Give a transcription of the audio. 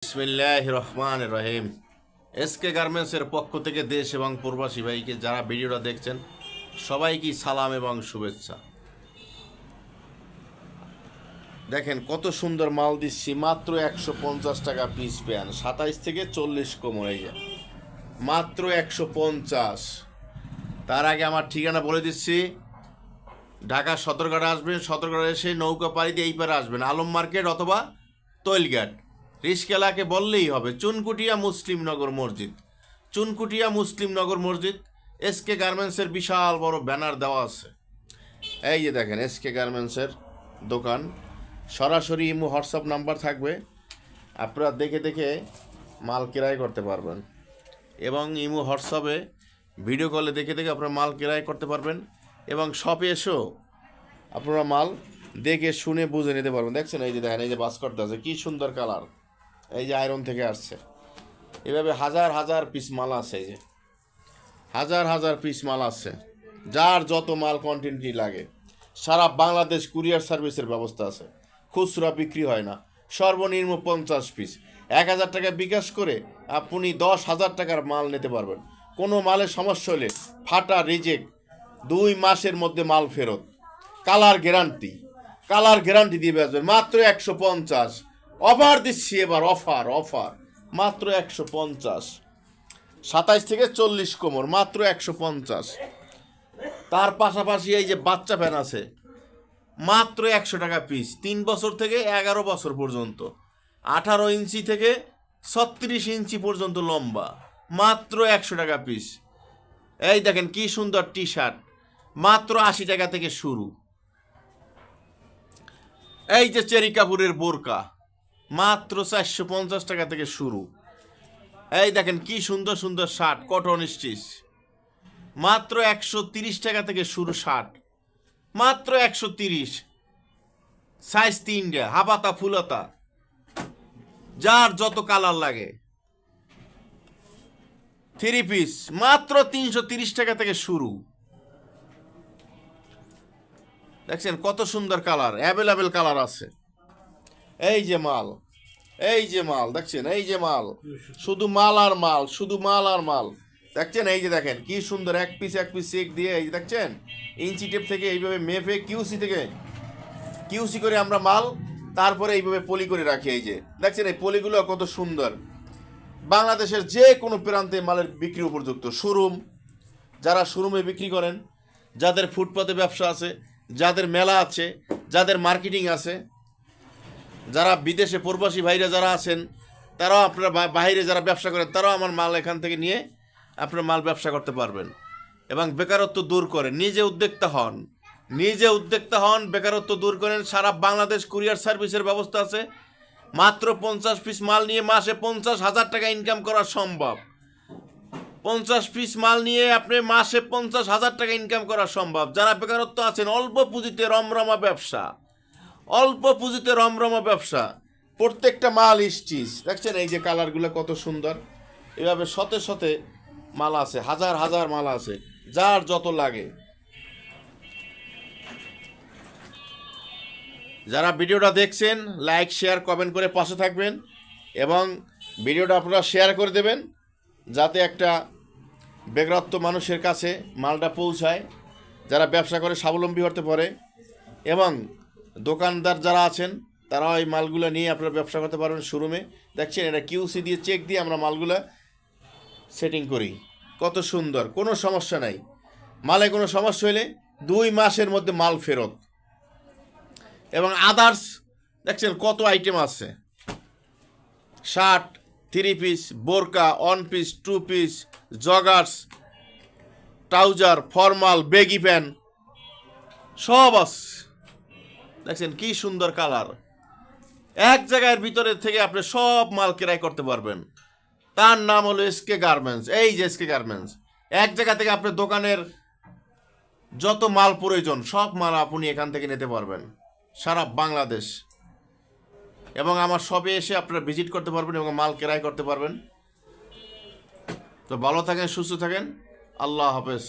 বিসমিল্লাহির রহমানির রহিম। এসকে গার্মেন্টসের পক্ষ থেকে দেশ এবং প্রবাসী ভাইকে যারা ভিডিওটা দেখছেন সবাইকে সালাম এবং শুভেচ্ছা। দেখেন কত সুন্দর মাল দিচ্ছি, মাত্র 150 টাকা পিস প্যান, 27 থেকে 40 কোমর, এই যে মাত্র 150। তার আগে আমার ঠিকানা বলে দিচ্ছি, ঢাকা সদরঘাট আসবেন, সদরঘাট এসে নৌকা পাড়ি দিয়ে এই পারে আসবেন, আলম মার্কেট অথবা তৈলঘাট। রিস্কেলাকে বললেই হবে চুনকুটিয়া মুসলিমনগর মসজিদ, চুনকুটিয়া মুসলিমনগর মসজিদ। এসকে গার্মেন্টসের বিশাল বড় ব্যানার দেওয়া আছে। এই যে দেখেন এসকে গার্মেন্টসের দোকান, সরাসরি ইমো হোয়াটসঅ্যাপ নাম্বার থাকবে, আপনারা দেখে দেখে মাল ক্রয় করতে পারবেন এবং ইমো হোয়াটসঅ্যাপে ভিডিও কলে দেখে দেখে আপনারা মাল ক্রয় করতে পারবেন এবং শপে এসেও আপনারা মাল দেখে শুনে বুঝে নিতে পারবেন। দেখছেন এই যে দেখেন, এই যে বাস্কটটা আছে কী সুন্দর কালার, এই যে আয়রন থেকে আসছে। এভাবে হাজার হাজার পিস মাল আছে, এই যে হাজার হাজার পিস মাল আছে, যার যত মাল কোয়ান্টিটি লাগে সারা বাংলাদেশ কুরিয়ার সার্ভিসের ব্যবস্থা আছে। খুচরা বিক্রি হয় না, সর্বনিম্ন 50 পিস, 1000 টাকা বিকাশ করে আপনি 10,000 টাকার মাল নিতে পারবেন। কোনো মালের সমস্যা হলে ফাটা রিজেক্ট, 2 মাসের মধ্যে মাল ফেরত, কালার গ্যারান্টি দিয়ে বেচবেন। মাত্র 150 অফার দিচ্ছি এবার, অফার মাত্র 150, 27 থেকে 40 কোমর, মাত্র 150। তার পাশাপাশি এই যে বাচ্চা প্যান আছে, মাত্র 100 টাকা পিস, 3 বছর থেকে 11 বছর পর্যন্ত, 18 ইঞ্চি থেকে 36 ইঞ্চি পর্যন্ত লম্বা, মাত্র 100 টাকা পিস। এই দেখেন কি সুন্দর টি শার্ট, মাত্র 80 টাকা থেকে শুরু। এই যে চেরি কাপুরের বোরকা, মাত্র 450 টাকা থেকে শুরু। এই দেখেন কি সুন্দর সুন্দর শার্ট, কটন স্টিচ, মাত্র 130 টাকা থেকে শুরু শার্ট, মাত্র 130, সাইজ 3টা, হাফাতা ফুলাতা, যার যত কালার লাগে। 3 পিস মাত্র 330 টাকা থেকে শুরু। দেখছেন কত সুন্দর কালার, অ্যাভেলেবেল কালার আছে। এই যে মাল দেখছেন, এই যে মাল, শুধু মাল আর মাল দেখছেন। এই যে দেখেন কি সুন্দর, এক পিস চেক দিয়ে, এই যে দেখছেন ইঞ্চি টেপ থেকে এইভাবে মেপে কিউসি করে আমরা মাল তারপরে এইভাবে পলি করে রাখি। এই যে দেখছেন এই পলিগুলো কত সুন্দর। বাংলাদেশের যে কোনো প্রান্তে মালের বিক্রি উপযুক্ত। শোরুম, যারা শোরুমে বিক্রি করেন, যাদের ফুটপাতে ব্যবসা আছে, যাদের মেলা আছে, যাদের মার্কেটিং আছে, যারা বিদেশে প্রবাসী ভাইরা যারা আছেন, তারাও আপনারা বাইরে যারা ব্যবসা করেন, তারাও আমার মাল এখান থেকে নিয়ে আপনার মাল ব্যবসা করতে পারবেন এবং বেকারত্ব দূর করেন। নিজে উদ্যোক্তা হন, বেকারত্ব দূর করেন। সারা বাংলাদেশ কুরিয়ার সার্ভিসের ব্যবস্থা আছে। মাত্র 50 পিস মাল নিয়ে মাসে 50,000 টাকা ইনকাম করা সম্ভব। 50 পিস মাল নিয়ে আপনি মাসে 50,000 টাকা ইনকাম করা সম্ভব। যারা বেকারত্ব আছেন, অল্প পুঁজিতে রমরমা ব্যবসা, প্রত্যেকটা মাল স্টিচ। দেখছেন এই যে কালারগুলো কত সুন্দর, এভাবে শতে মাল আছে, হাজার হাজার মাল আছে, যার যত লাগে। যারা ভিডিওটা দেখছেন লাইক শেয়ার কমেন্ট করে পাশে থাকবেন এবং ভিডিওটা আপনারা শেয়ার করে দেবেন, যাতে একটা বেকারত্ব মানুষের কাছে মালটা পৌঁছায়, যারা ব্যবসা করে স্বাবলম্বী হতে পারে। এবং দোকানদার যারা আছেন তারাও এই মালগুলো নিয়ে আপনারা ব্যবসা করতে পারবেন শোরুমে। দেখছেন এটা কিউসি দিয়ে চেক দিয়ে আমরা মালগুলো সেটিং করি, কত সুন্দর, কোনো সমস্যা নাই। মালে কোনো সমস্যা হলে 2 মাসের মধ্যে মাল ফেরত। এবং আদার্স দেখছেন কত আইটেম আছে, শার্ট, 3 পিস, বোরকা, 1 piece, 2 piece, joggers, trouser, formal, baggy pant সব আছে। দেখছেন কি সুন্দর কালার, এক জায়গার ভিতরে থেকে আপনি সব মাল ক্রয় করতে পারবেন। তার নাম হলো এসকে গার্মেন্টস। এই যে এসকে গার্মেন্টস, এক জায়গা থেকে আপনার দোকানের যত মাল প্রয়োজন সব মাল আপনি এখান থেকে নিতে পারবেন সারা বাংলাদেশ। এবং আমার শপে এসে আপনারা ভিজিট করতে পারবেন এবং মাল ক্রয় করতে পারবেন। তো ভালো থাকেন, সুস্থ থাকেন, আল্লাহ হাফেজ।